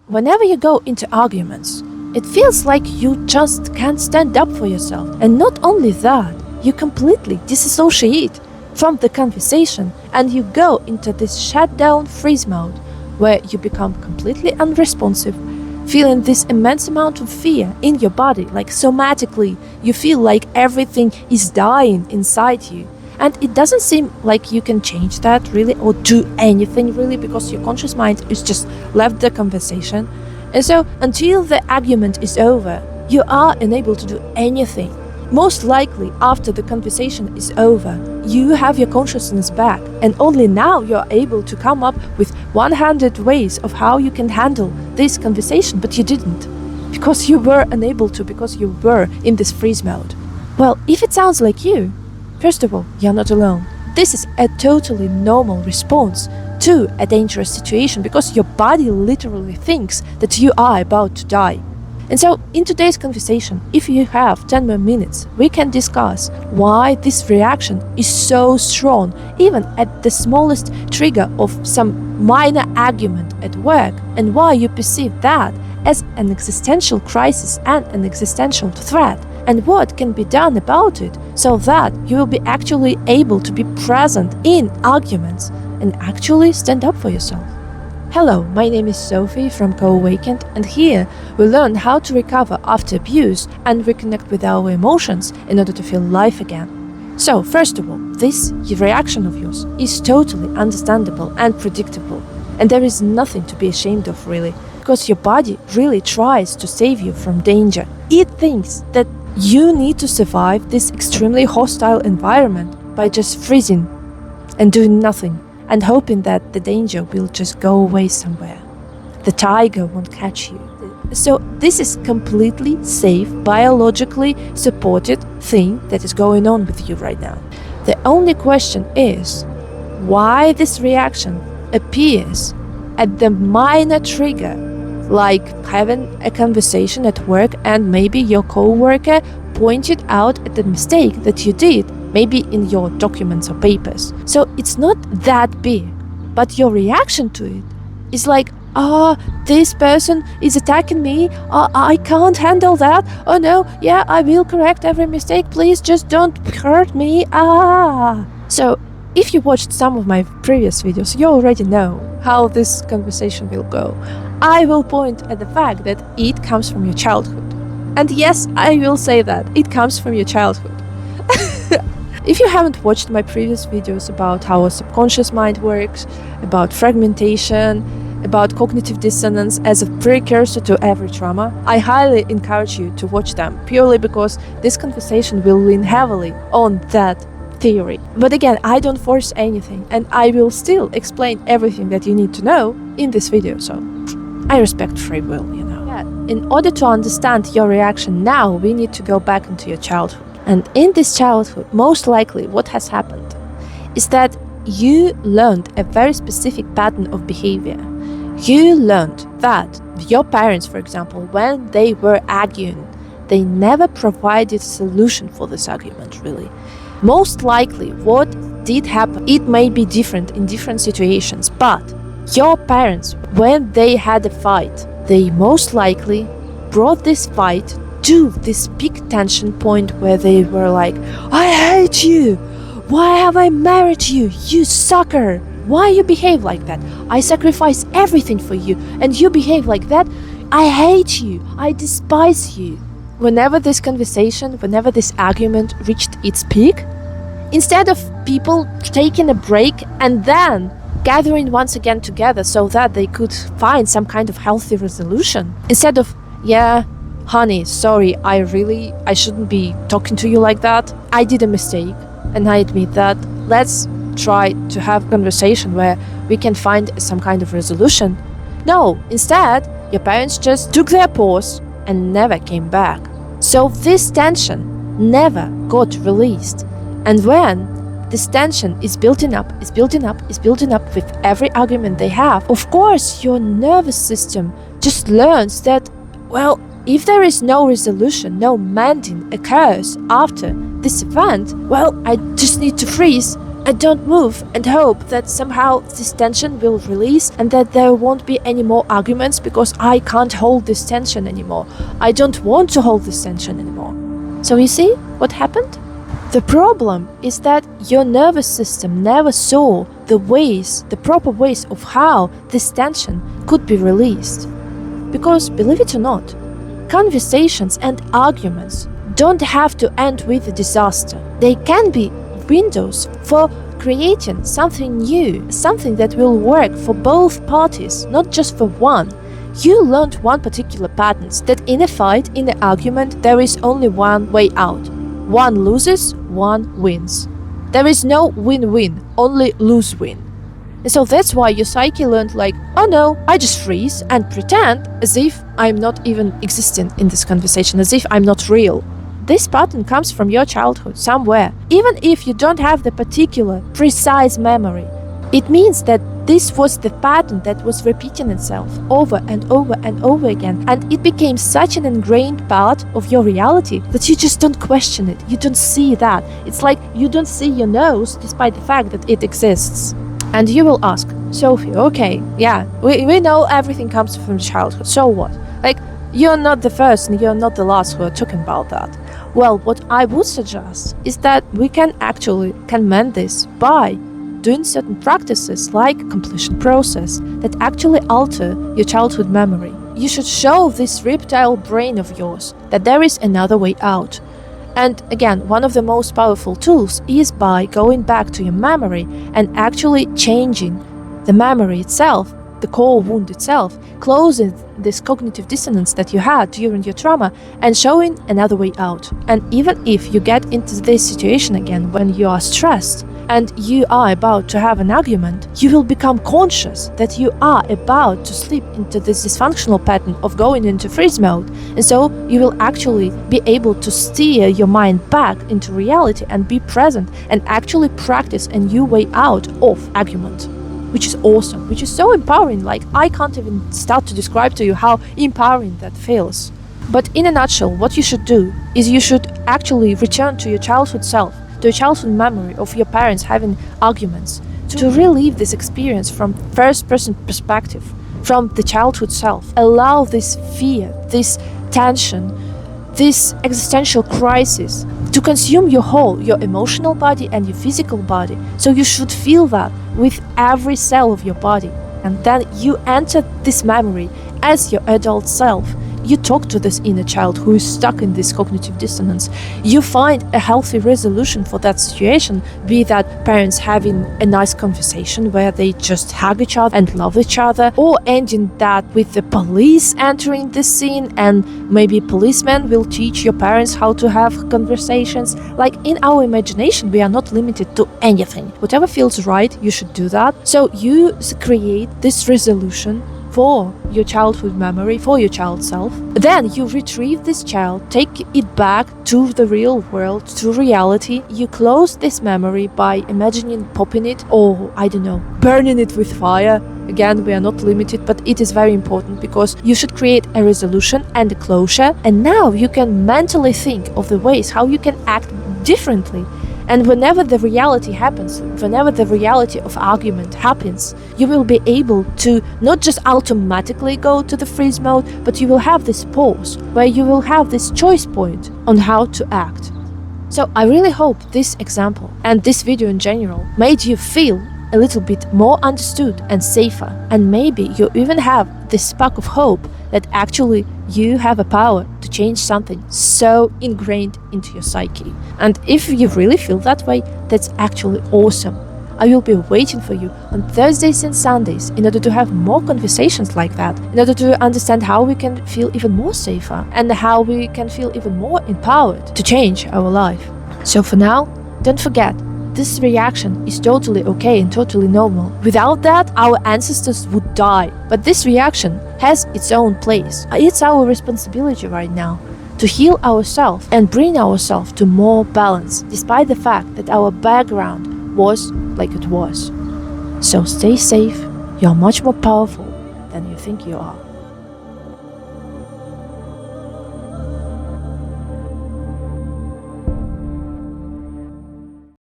whenever you go into arguments, it feels like you just can't stand up for yourself. And not only that, you completely disassociate from the conversation and you go into this shutdown freeze mode where you become completely unresponsive, feeling this immense amount of fear in your body, like somatically. You feel like everything is dying inside you. And it doesn't seem like you can change that really or do anything really, because your conscious mind is just left the conversation. And so until the argument is over, you are unable to do anything. Most likely after the conversation is over, you have your consciousness back, and only now you're able to come up with 100 ways of how you can handle this conversation, but you didn't, because you were unable to, because you were in this freeze mode. Well, if it sounds like you, first of all, you're not alone. This is a totally normal response to a dangerous situation, because your body literally thinks that you are about to die. And so in today's conversation, if you have 10 more minutes, we can discuss why this reaction is so strong, even at the smallest trigger of some minor argument at work, and why you perceive that as an existential crisis and an existential threat, and what can be done about it so that you will be actually able to be present in arguments and actually stand up for yourself. Hello, my name is Sophie from Co-Awakened, and here we learn how to recover after abuse and reconnect with our emotions in order to feel life again. So, first of all, this reaction of yours is totally understandable and predictable, and there is nothing to be ashamed of really, because your body really tries to save you from danger. It thinks that you need to survive this extremely hostile environment by just freezing and doing nothing, and hoping that the danger will just go away somewhere. The tiger won't catch you. So this is completely safe, biologically supported thing that is going on with you right now. The only question is why this reaction appears at the minor trigger, like having a conversation at work and maybe your co-worker pointed out at the mistake that you did, maybe in your documents or papers. So it's not that big, but your reaction to it is like, this person is attacking me, I can't handle that, oh no, yeah, I will correct every mistake, please just don't hurt me, So if you watched some of my previous videos, you already know how this conversation will go. I will point at the fact that it comes from your childhood. And yes, I will say that, it comes from your childhood. If you haven't watched my previous videos about how our subconscious mind works, about fragmentation, about cognitive dissonance as a precursor to every trauma, I highly encourage you to watch them, purely because this conversation will lean heavily on that theory. But again, I don't force anything, and I will still explain everything that you need to know in this video, so I respect free will, you know. Yeah. In order to understand your reaction now, we need to go back into your childhood. And in this childhood, most likely what has happened is that you learned a very specific pattern of behavior. You learned that your parents, for example, when they were arguing, they never provided a solution for this argument, really. Most likely what did happen, it may be different in different situations, but your parents, when they had a fight, they most likely brought this fight to this peak tension point where they were like, I hate you! Why have I married you? You sucker! Why you behave like that? I sacrifice everything for you and you behave like that? I hate you! I despise you! Whenever this conversation, whenever this argument reached its peak, instead of people taking a break and then gathering once again together so that they could find some kind of healthy resolution, instead of, yeah, honey, sorry, I shouldn't be talking to you like that. I did a mistake and I admit that. Let's try to have a conversation where we can find some kind of resolution. No, instead, your parents just took their pause and never came back. So this tension never got released. And when this tension is building up with every argument they have, of course, your nervous system just learns that, well, if there is no resolution, no mending occurs after this event, well, I just need to freeze and don't move and hope that somehow this tension will release and that there won't be any more arguments because I can't hold this tension anymore. I don't want to hold this tension anymore. So you see what happened? The problem is that your nervous system never saw the proper ways of how this tension could be released. Because, believe it or not, conversations and arguments don't have to end with a disaster. They can be windows for creating something new, something that will work for both parties, not just for one. You learned one particular pattern that in a fight, in an argument, there is only one way out. One loses, one wins. There is no win-win, only lose-win. And so that's why your psyche learned like, oh no, I just freeze and pretend as if I'm not even existing in this conversation, as if I'm not real. This pattern comes from your childhood somewhere. Even if you don't have the particular, precise memory, it means that this was the pattern that was repeating itself over and over and over again, and it became such an ingrained part of your reality that you just don't question it. You don't see that. It's like you don't see your nose despite the fact that it exists. And you will ask, Sophie, okay, yeah, we know everything comes from childhood, so what? Like, you're not the first and you're not the last who are talking about that. Well, what I would suggest is that we can mend this by doing certain practices like completion process that actually alter your childhood memory. You should show this reptile brain of yours that there is another way out. And again, one of the most powerful tools is by going back to your memory and actually changing the memory itself, the core wound itself, closing this cognitive dissonance that you had during your trauma and showing another way out. And even if you get into this situation again when you are stressed and you are about to have an argument, you will become conscious that you are about to slip into this dysfunctional pattern of going into freeze mode. And so you will actually be able to steer your mind back into reality and be present and actually practice a new way out of argument. Which is awesome, which is so empowering. Like, I can't even start to describe to you how empowering that feels. But in a nutshell, what you should do is you should actually return to your childhood self, to your childhood memory of your parents having arguments, to relive this experience from first-person perspective, from the childhood self. Allow this fear, this tension, this existential crisis to consume your emotional body and your physical body. So you should feel that with every cell of your body. And then you enter this memory as your adult self. You talk to this inner child who is stuck in this cognitive dissonance. You find a healthy resolution for that situation, be that parents having a nice conversation where they just hug each other and love each other, or ending that with the police entering the scene and maybe policemen will teach your parents how to have conversations. Like, in our imagination, we are not limited to anything. Whatever feels right, you should do that. So you create this resolution for your childhood memory, for your child self. Then you retrieve this child, take it back to the real world, to reality. You close this memory by imagining popping it or, I don't know, burning it with fire. Again, we are not limited, but it is very important because you should create a resolution and a closure. And now you can mentally think of the ways how you can act differently. And whenever the reality happens, whenever the reality of argument happens, you will be able to not just automatically go to the freeze mode, but you will have this pause where you will have this choice point on how to act. So I really hope this example and this video in general made you feel a little bit more understood and safer, and maybe you even have this spark of hope that actually you have a power to change something so ingrained into your psyche. And if you really feel that way, that's actually awesome. I will be waiting for you on Thursdays and Sundays in order to have more conversations like that, in order to understand how we can feel even more safer and how we can feel even more empowered to change our life. So for now, don't forget, this reaction is totally okay and totally normal. Without that, our ancestors would die. But this reaction has its own place. It's our responsibility right now to heal ourselves and bring ourselves to more balance, despite the fact that our background was like it was. So stay safe. You are much more powerful than you think you are.